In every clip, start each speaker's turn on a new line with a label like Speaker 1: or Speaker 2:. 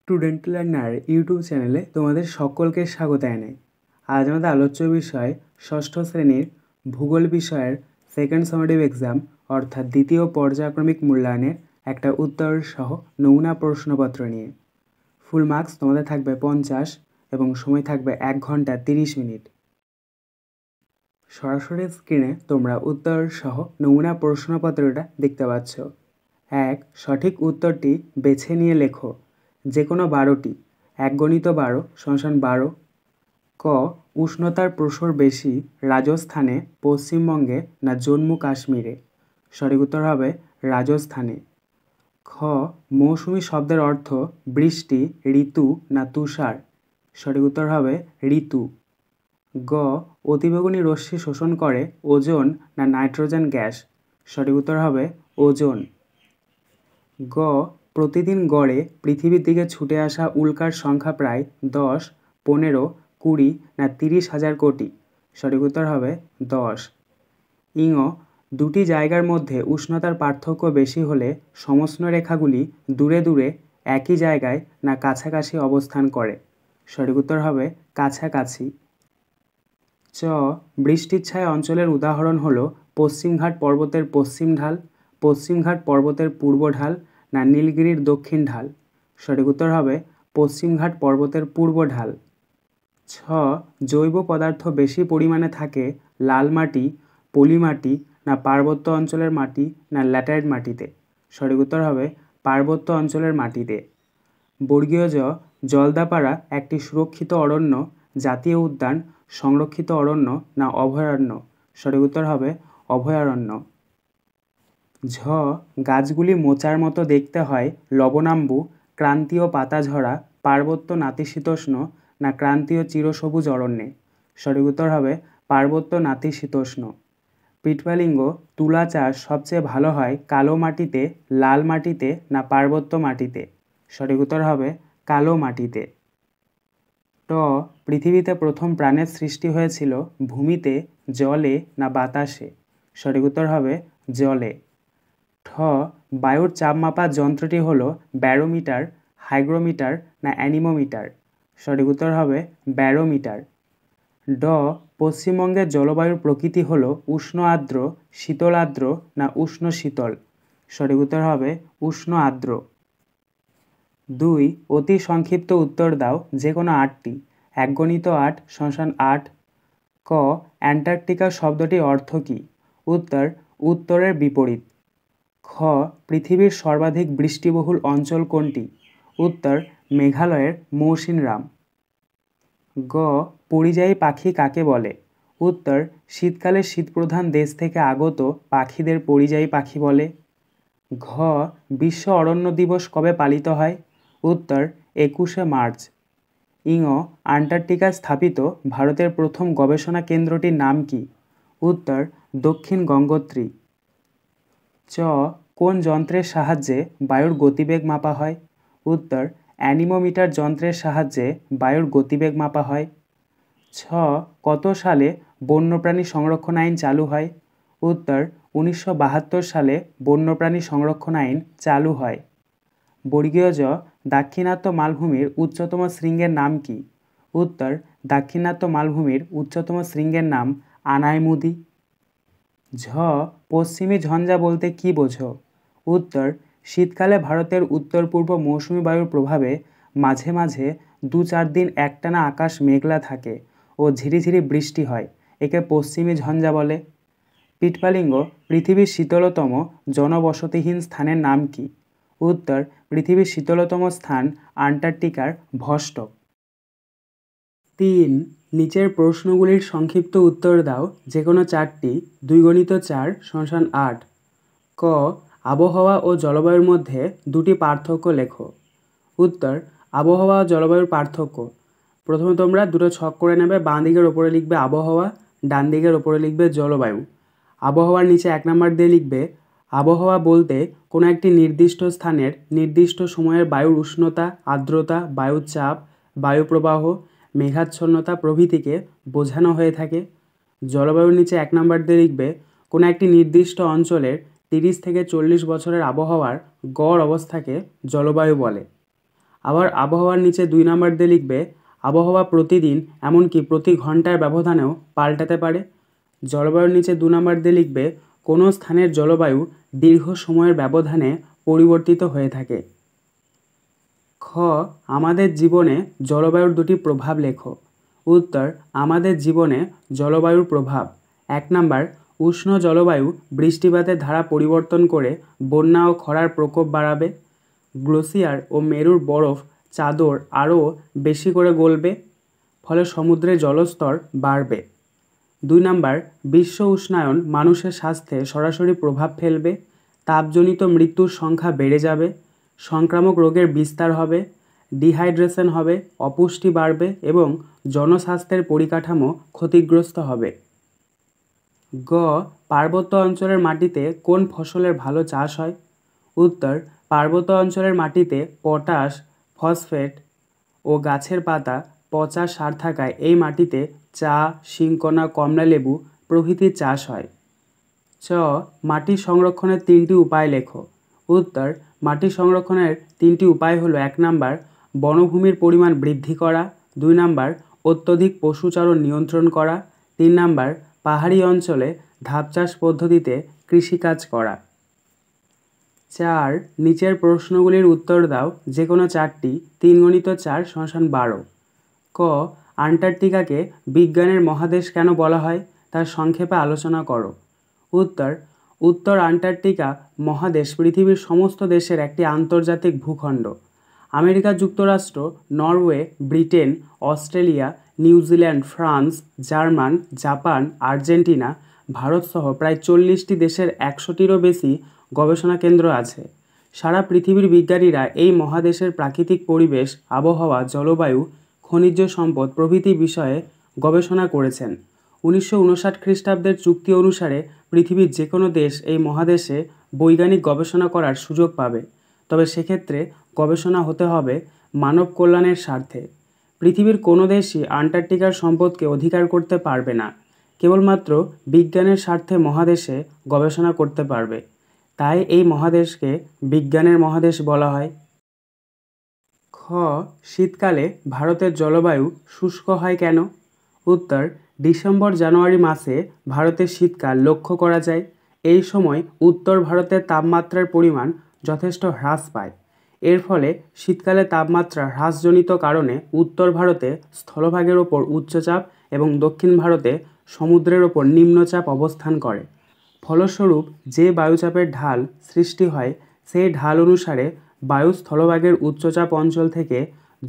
Speaker 1: Student learner YouTube চ্যানেলে তোমাদের সকলকে স্বাগত জানাই। আজ আমাদের আলোচ্য বিষয় ষষ্ঠ শ্রেণীর ভূগোল বিষয়ের সেকেন্ড সামেটিভ এক্সাম অর্থাৎ দ্বিতীয় পর্যায়ক্রমিক মূল্যায়নের একটা উত্তর সহ নমুনা প্রশ্নপত্র নিয়ে। ফুল মার্কস তোমাদের থাকবে 50 এবং সময় থাকবে 1 ঘন্টা 30 মিনিট। সরাসরি স্ক্রিনে তোমরা উত্তর সহ নমুনা প্রশ্নপত্রটা দেখতে পাচ্ছ। সঠিক উত্তরটি বেছে নিয়ে লেখো। যে কোনো 12টি। 1 গণিত 12 = 12। ক উষ্ণতার প্রসর বেশি রাজস্থানে, পশ্চিমবঙ্গে না জম্মু কাশ্মীরে? সঠিক উত্তর হবে রাজস্থানে। খ মৌসুমী শব্দের অর্থ বৃষ্টি, ঋতু না তুষার? সঠিক উত্তর হবে ঋতু। গ অতিবেগুনি রশ্মি শোষণ করে ওজোন না নাইট্রোজেন গ্যাস? সঠিক উত্তর হবে ওজোন। গ প্রতিদিন গড়ে পৃথিবীর দিকে ছুটে আসা উল্কার সংখ্যা প্রায় 10, 15, 20 না 30,000 কোটি? সঠিক উত্তর হবে 10। ইঙ দুটি জায়গার মধ্যে উষ্ণতার পার্থক্য বেশি হলে সমষ্ণ রেখাগুলি দূরে দূরে একই জায়গায় না কাছাকাছি অবস্থান করে? সঠিক উত্তর হবে কাছাকাছি। চ বৃষ্টির ছায়া অঞ্চলের উদাহরণ হলো পশ্চিমঘাট পর্বতের পশ্চিম ঢাল, পশ্চিমঘাট পর্বতের পূর্ব ঢাল না নীলগিরির দক্ষিণ ঢাল? সঠিক উত্তর হবে পশ্চিমঘাট পর্বতের পূর্ব ঢাল। ছ জৈব পদার্থ বেশি পরিমাণে থাকে লাল মাটি, পলি মাটি না পার্বত্য অঞ্চলের মাটি না ল্যাটেরাইট মাটিতে? সঠিক উত্তর হবে পার্বত্য অঞ্চলের মাটিতে। বর্গীয় জ জলদাপাড়া একটি সুরক্ষিত অরণ্য, জাতীয় উদ্যান, সংরক্ষিত অরণ্য না অভয়ারণ্য? সঠিক উত্তর হবে অভয়ারণ্য। ঝ গাছগুলি মোচার মতো দেখতে হয় লবণাম্বু, ক্রান্তীয় পাতাঝরা, পার্বত্য নাতিশীতোষ্ণ না ক্রান্তীয় চিরসবুজ অরণ্যে? সঠিক উত্তর হবে পার্বত্য নাতিশীতোষ্ণ। পিটপালিঙ্গ তুলা চাষ সবচেয়ে ভালো হয় কালো মাটিতে, লাল মাটিতে না পার্বত্য মাটিতে? সঠিক উত্তর হবে কালো মাটিতে। ট পৃথিবীতে প্রথম প্রাণের সৃষ্টি হয়েছিল ভূমিতে, জলে না বাতাসে? সঠিক উত্তর হবে জলে। ঠ বায়ুর চাপ মাপার যন্ত্রটি হলো ব্যারোমিটার, হাইগ্রোমিটার না অ্যানিমোমিটার? সঠিক উত্তর হবে ব্যারোমিটার। ড পশ্চিমবঙ্গের জলবায়ুর প্রকৃতি হলো উষ্ণ আর্দ্র, শীতল আর্দ্র না উষ্ণ শীতল? সঠিক উত্তর হবে উষ্ণ আর্দ্র। 2 অতি সংক্ষিপ্ত উত্তর দাও যে কোনো 8টি। 1 গণিত 8 = 8। ক অ্যান্টার্কটিকা শব্দটির অর্থ কী? উত্তর উত্তরের বিপরীত। খ পৃথিবীর সর্বাধিক বৃষ্টিবহুল অঞ্চল কোনটি? উত্তর মেঘালয়ের মৌসিনরাম। গ পরিযায়ী পাখি কাকে বলে? উত্তর শীতকালে শীতপ্রধান দেশ থেকে আগত পাখিদের পরিযায়ী পাখি বলে। ঘ বিশ্ব অরণ্য দিবস কবে পালিত হয়? উত্তর 21শে মার্চ। ইঙ আন্টার্কটিকায় স্থাপিত ভারতের প্রথম গবেষণা কেন্দ্রটির নাম কি? উত্তর দক্ষিণ গঙ্গোত্রী। চ কোন যন্ত্রের সাহায্যে বায়ুর গতিবেগ মাপা হয়? উত্তর অ্যানিমোমিটার যন্ত্রের সাহায্যে বায়ুর গতিবেগ মাপা হয়। ছ কত সালে বন্যপ্রাণী সংরক্ষণ আইন চালু হয়? উত্তর 1972 সালে বন্যপ্রাণী সংরক্ষণ আইন চালু হয়। বর্গীয় জ দাক্ষিণাত্য মালভূমির উচ্চতম শৃঙ্গের নাম কি? উত্তর দাক্ষিণাত্য মালভূমির উচ্চতম শৃঙ্গের নাম আনাইমুদি। ঝ পশ্চিমী ঝঞ্ঝা বলতে কী বোঝো? উত্তর শীতকালে ভারতের উত্তর পূর্ব মৌসুমী বায়ুর প্রভাবে মাঝে মাঝে 2-4 দিন একটানা আকাশ মেঘলা থাকে ও ঝিরিঝিরি বৃষ্টি হয়, একে পশ্চিমী ঝঞ্ঝা বলে। পিটপালিঙ্গ পৃথিবীর শীতলতম জনবসতিহীন স্থানের নাম কি? উত্তর পৃথিবীর শীতলতম স্থান আন্টার্কটিকার ভস্টক। 3 নিচের প্রশ্নগুলির সংক্ষিপ্ত উত্তর দাও যে কোনো 4টি। 2 গণিত 4 = 8। ক আবহাওয়া ও জলবায়ুর মধ্যে 2টি পার্থক্য লেখো। উত্তর আবহাওয়া ও জলবায়ুর পার্থক্য। প্রথমে তোমরা দুটো ছক করে নেবে। বাঁ দিকের ওপরে লিখবে আবহাওয়া, ডান দিকের ওপরে লিখবে জলবায়ু। আবহাওয়ার নিচে 1 নাম্বার দিয়ে লিখবে আবহাওয়া বলতে কোনো একটি নির্দিষ্ট স্থানের নির্দিষ্ট সময়ের বায়ুর উষ্ণতা, আর্দ্রতা, বায়ুর চাপ, বায়ুপ্রবাহ, মেঘাচ্ছন্নতা প্রভৃতিকে বোঝানো হয়ে থাকে। জলবায়ুর নিচে 1 নাম্বার দিয়ে লিখবে কোনো একটি নির্দিষ্ট অঞ্চলের 30 থেকে 40 বছরের আবহাওয়ার গড় অবস্থাকে জলবায়ু বলে। আবার আবহাওয়ার নিচে 2 নাম্বার দিয়ে লিখবে আবহাওয়া প্রতিদিন এমনকি প্রতি ঘন্টার ব্যবধানেও পাল্টাতে পারে। জলবায়ুর নিচে 2 নাম্বার দিয়ে লিখবে কোনো স্থানের জলবায়ু দীর্ঘ সময়ের ব্যবধানে পরিবর্তিত হয়ে থাকে। খ আমাদের জীবনে জলবায়ুর দুটি প্রভাব লেখো। উত্তর আমাদের জীবনে জলবায়ুর প্রভাব। 1 নাম্বার উষ্ণ জলবায়ু বৃষ্টিপাতের ধারা পরিবর্তন করে বন্যা ও খরার প্রকোপ বাড়াবে। গ্লেসিয়ার ও মেরুর বরফ চাদর আরও বেশি করে গলবে, ফলে সমুদ্রে জলস্তর বাড়বে। 2 নাম্বার বিশ্ব উষ্ণায়ন মানুষের স্বাস্থ্যে সরাসরি প্রভাব ফেলবে। তাপজনিত মৃত্যুর সংখ্যা বেড়ে যাবে, সংক্রামক রোগের বিস্তার হবে, ডিহাইড্রেশন হবে, অপুষ্টি বাড়বে এবং জনস্বাস্থ্যের পরিকাঠামো ক্ষতিগ্রস্ত হবে। গ পার্বত্য অঞ্চলের মাটিতে কোন ফসলের ভালো চাষ হয়? উত্তর পার্বত্য অঞ্চলের মাটিতে পটাশ, ফসফেট ও গাছের পাতা পচা সার থাকায় এই মাটিতে চা, শিংকনা, কমলালেবু প্রভৃতির চাষ হয়। চ মাটি সংরক্ষণের 3টি উপায় লেখো। উত্তর মাটি সংরক্ষণের 3টি উপায় হলো 1 নাম্বার বনভূমির পরিমাণ বৃদ্ধি করা, 2 নাম্বার অত্যধিক পশুচারণ নিয়ন্ত্রণ করা, 3 নাম্বার পাহাড়ি অঞ্চলে ধাপ চাষ পদ্ধতিতে কৃষিকাজ করা। 4 নিচের প্রশ্নগুলির উত্তর দাও যে কোনো 4টি। 3 × 4 = 12। ক আন্টার্কটিকাকে বিজ্ঞানের মহাদেশ কেন বলা হয় তার সংক্ষেপে আলোচনা করো। উত্তর উত্তর আন্টার্কটিকা মহাদেশ পৃথিবীর সমস্ত দেশের একটি আন্তর্জাতিক ভূখণ্ড। আমেরিকা যুক্তরাষ্ট্র, Norway, Britain, Australia, New Zealand, France, German, Japan, Argentina, ভারতসহ প্রায় 40টি দেশের 100টিরও বেশি গবেষণা কেন্দ্র আছে। সারা পৃথিবীর বিজ্ঞানীরা এই মহাদেশের প্রাকৃতিক পরিবেশ, আবহাওয়া, জলবায়ু, খনিজ সম্পদ প্রভৃতি বিষয়ে গবেষণা করেছেন। 1959 খ্রিস্টাব্দের চুক্তি অনুসারে পৃথিবীর যে কোনো দেশ এই মহাদেশে বৈজ্ঞানিক গবেষণা করার সুযোগ পাবে, তবে সেক্ষেত্রে গবেষণা হতে হবে মানব কল্যাণের স্বার্থে। পৃথিবীর কোনো দেশই আন্টার্কটিকার সম্পদকে অধিকার করতে পারবে না, কেবলমাত্র বিজ্ঞানের স্বার্থে মহাদেশে গবেষণা করতে পারবে। তাই এই মহাদেশকে বিজ্ঞানের মহাদেশ বলা হয়। খ শীতকালে ভারতের জলবায়ু শুষ্ক হয় কেন? উত্তর ডিসেম্বর-জানুয়ারি মাসে ভারতের শীতকাল লক্ষ্য করা যায়। এই সময় উত্তর ভারতের তাপমাত্রার পরিমাণ যথেষ্ট হ্রাস পায়। এর ফলে শীতকালে তাপমাত্রা হ্রাসজনিত কারণে উত্তর ভারতে স্থলভাগের ওপর উচ্চচাপ এবং দক্ষিণ ভারতে সমুদ্রের ওপর নিম্নচাপ অবস্থান করে। ফলস্বরূপ যে বায়ুচাপের ঢাল সৃষ্টি হয় সেই ঢাল অনুসারে বায়ু স্থলভাগের উচ্চচাপ অঞ্চল থেকে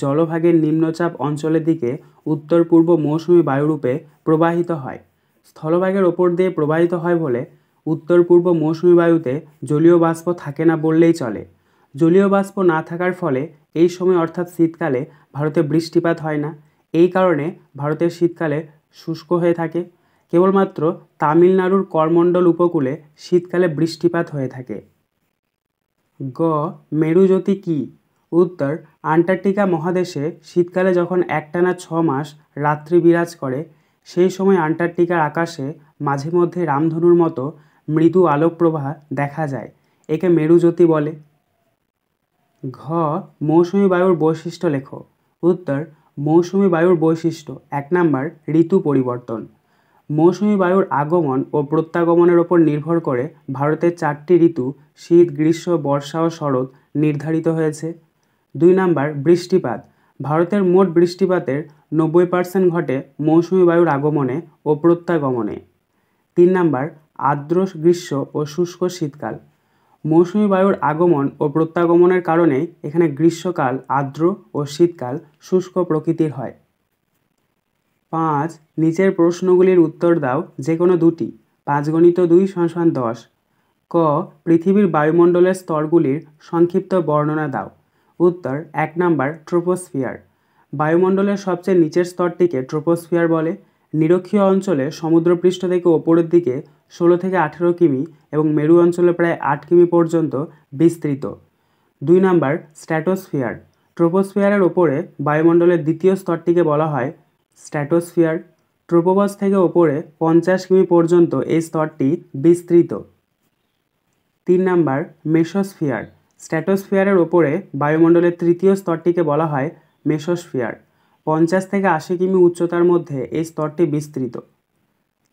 Speaker 1: জলভাগের নিম্নচাপ অঞ্চলের দিকে উত্তর পূর্ব মৌসুমি বায়ুরূপে প্রবাহিত হয়। স্থলভাগের ওপর দিয়ে প্রবাহিত হয় বলে উত্তর পূর্ব মৌসুমি বায়ুতে জলীয় বাষ্প থাকে না বললেই চলে। জলীয় বাষ্প না থাকার ফলে এই সময় অর্থাৎ শীতকালে ভারতে বৃষ্টিপাত হয় না। এই কারণে ভারতের শীতকালে শুষ্ক হয়ে থাকে। কেবলমাত্র তামিলনাড়ুর করমণ্ডল উপকূলে শীতকালে বৃষ্টিপাত হয়ে থাকে। গ মেরুজ্যোতি কী? উত্তর আন্টার্কটিকা মহাদেশে শীতকালে যখন একটানা 6 মাস রাত্রি বিরাজ করে সেই সময় আন্টার্কটিকার আকাশে মাঝে মধ্যে রামধনুর মতো মৃদু আলোকপ্রভা দেখা যায়। একে মেরুজ্যোতি বলে। ঘ মৌসুমি বায়ুর বৈশিষ্ট্য লেখো। উত্তর মৌসুমি বায়ুর বৈশিষ্ট্য 1 নাম্বার ঋতু পরিবর্তন। মৌসুমি বায়ুর আগমন ও প্রত্যাগমনের ওপর নির্ভর করে ভারতের 4টি ঋতু শীত, গ্রীষ্ম, বর্ষা ও শরৎ নির্ধারিত হয়েছে। 2 নাম্বার বৃষ্টিপাত। ভারতের মোট বৃষ্টিপাতের 90% ঘটে মৌসুমি বায়ুর আগমনে ও প্রত্যাগমনে। 3 নাম্বার আর্দ্র গ্রীষ্ম ও শুষ্ক শীতকাল। মৌসুমি বায়ুর আগমন ও প্রত্যাগমনের কারণে এখানে গ্রীষ্মকাল আর্দ্র ও শীতকাল শুষ্ক প্রকৃতির হয়। 5 নিচের প্রশ্নগুলির উত্তর দাও যে কোনো দুটি। 5 × 2 = 10। ক পৃথিবীর বায়ুমণ্ডলের স্তরগুলির সংক্ষিপ্ত বর্ণনা দাও। উত্তর 1 নাম্বার ট্রোপোস্ফিয়ার। বায়ুমণ্ডলের সবচেয়ে নিচের স্তরটিকে ট্রোপোস্ফিয়ার বলে। নিরক্ষীয় অঞ্চলে সমুদ্রপৃষ্ঠ থেকে ওপরের দিকে 16 থেকে 18 কিমি এবং মেরু অঞ্চলে প্রায় 8 কিমি পর্যন্ত বিস্তৃত। 2 নাম্বার স্ট্র্যাটোস্ফিয়ার। ট্রোপোস্ফিয়ারের ওপরে বায়ুমণ্ডলের দ্বিতীয় স্তরটিকে বলা হয় স্ট্র্যাটোস্ফিয়ার। ট্রোপোপজ থেকে ওপরে 50 কিমি পর্যন্ত এই স্তরটি বিস্তৃত। 3 নাম্বার মেসোস্ফিয়ার। স্ট্র্যাটোস্ফিয়ারের ওপরে বায়ুমণ্ডলের তৃতীয় স্তরটিকে বলা হয় মেসোস্ফিয়ার। 50 থেকে 80 কিমি উচ্চতার মধ্যে এই স্তরটি বিস্তৃত।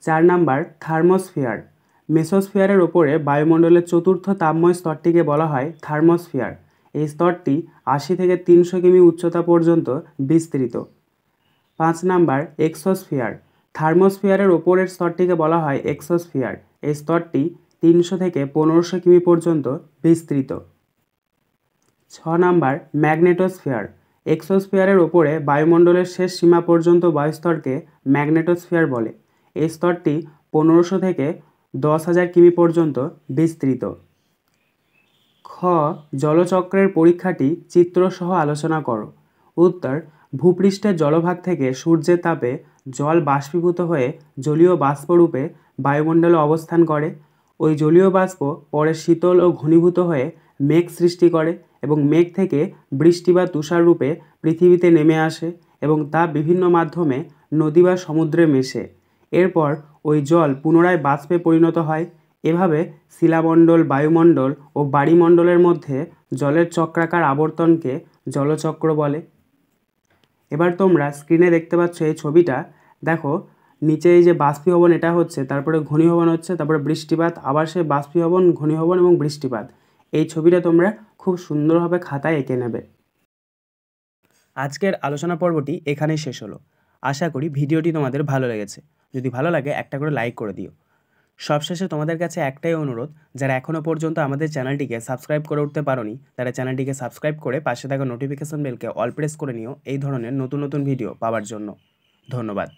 Speaker 1: 4 নাম্বার থার্মোস্ফিয়ার। মেসোস্ফিয়ারের ওপরে বায়ুমণ্ডলের চতুর্থ তাপময় স্তরটিকে বলা হয় থার্মোস্ফিয়ার। এই স্তরটি 80 থেকে 300 কিমি উচ্চতা পর্যন্ত বিস্তৃত। 5 নাম্বার এক্সোস্ফিয়ার। থার্মোস্ফিয়ারের ওপরের স্তরটিকে বলা হয় এক্সোস্ফিয়ার। এই স্তরটি 300 থেকে 1500 কিমি পর্যন্ত বিস্তৃত। 6 নাম্বার ম্যাগনেটোস্ফিয়ার। এক্সোস্ফিয়ারের ওপরে বায়ুমণ্ডলের শেষ সীমা পর্যন্ত বায়ুস্তরকে ম্যাগনেটোস্ফিয়ার বলে। এই স্তরটি 1500 থেকে 10,000 কিমি পর্যন্ত বিস্তৃত। খ জলচক্রের পরীক্ষাটি চিত্রসহ আলোচনা করো। উত্তর, ভূপৃষ্ঠের জলভাগ থেকে সূর্যের তাপে জল বাষ্পীভূত হয়ে জলীয় বাষ্পরূপে বায়ুমণ্ডলে অবস্থান করে। ওই জলীয় বাষ্প পরে শীতল ও ঘনীভূত হয়ে মেঘ সৃষ্টি করে এবং মেঘ থেকে বৃষ্টি বা তুষার রূপে পৃথিবীতে নেমে আসে এবং তা বিভিন্ন মাধ্যমে নদী বা সমুদ্রে মেশে। এরপর ওই জল পুনরায় বাষ্পে পরিণত হয়। এভাবে শিলামণ্ডল, বায়ুমণ্ডল ও বায়ুমণ্ডলের মধ্যে জলের চক্রাকার আবর্তনকে জলচক্র বলে। এবার তোমরা স্ক্রিনে দেখতে পাচ্ছ এই ছবিটা, দেখো নিচে এই যে বাষ্পীভবন এটা হচ্ছে, তারপরে ঘনীভবন হচ্ছে, তারপরে বৃষ্টিপাত, আবার সে বাষ্পীভবন, ঘনীভবন এবং বৃষ্টিপাত। এই ছবিটা তোমরা খুব সুন্দরভাবে খাতায় এঁকে নেবে। আজকের আলোচনা পর্বটি এখানেই শেষ হলো। আশা করি ভিডিওটি তোমাদের ভালো লেগেছে। যদি ভালো লাগে একটা করে লাইক করে দিও। সবশেষে তোমাদের কাছে একটাই অনুরোধ, যারা এখনও পর্যন্ত আমাদের চ্যানেলটিকে সাবস্ক্রাইব করে উঠতে পারোনি তারা চ্যানেলটিকে সাবস্ক্রাইব করে পাশে থাকা নোটিফিকেশন বেলকে অল প্রেস করে নিও এই ধরনের নতুন নতুন ভিডিও পাওয়ার জন্য। ধন্যবাদ।